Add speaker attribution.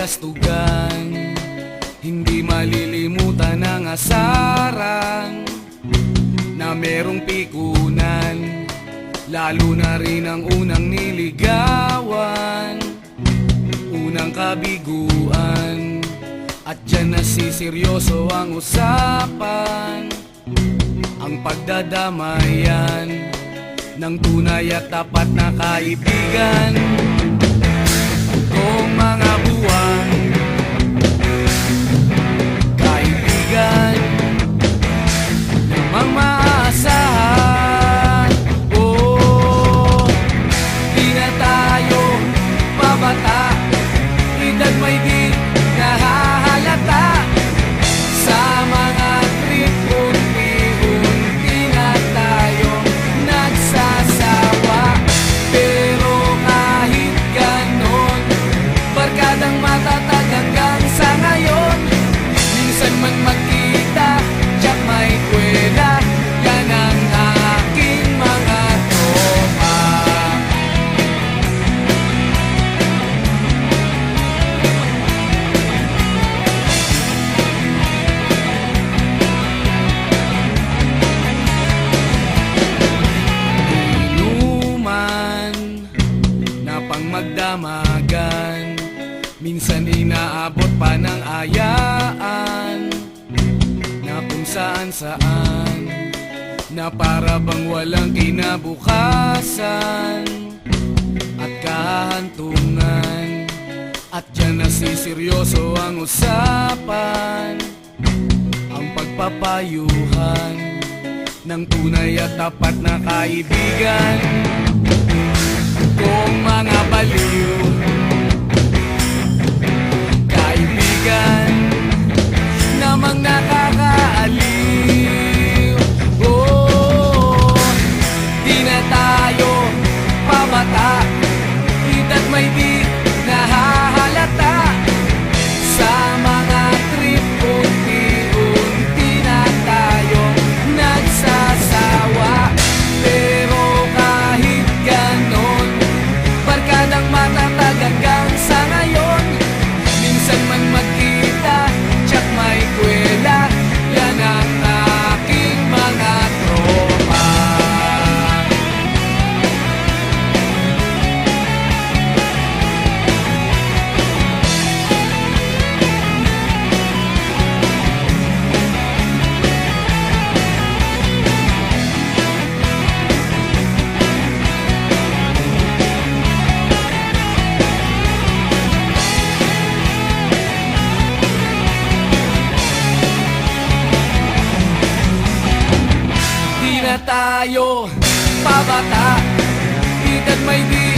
Speaker 1: kastugan, hindi malilimutan ang asaran na merong pikunan, lalo na rin ang unang niligawan, unang kabiguan. At dyan nasiseryoso ang usapan, ang pagdadamayan ng tunay at tapat na kaibigan. Kung mga buwan, kaibigan, lamang maaasahan. Oh, di na tayo babata, edad may di nahahalata. Sa mga trip, unti-unti na tayong nagsasawa. Pero kahit ganon, barkadang matatag hanggang sa ngayon. Minsan man magkita, tiyak may kwela, yan ang aking mga tropa. Inuman na pang magdamagan, minsan inaabot pa ng ayaan, na kung saan-saan, na para bang walang kinabukasan at kahantungan. At dyan nasiseryoso ang usapan, ang pagpapayuhan ng tunay at tapat na kaibigan. Kung mga baliw, kaibigan, namang nakakaaliw. Oh, di na tayo pabata, edad may di nahahalata. Sa mga trip, unti-unti na tayo nagsasawa. Pero kahit ganon, barkadang matatag hanggang sa ngayon. Minsan man magkita, tiyak may kwela, yan ang aking mga tropa. Di na tayo pabata, edad may di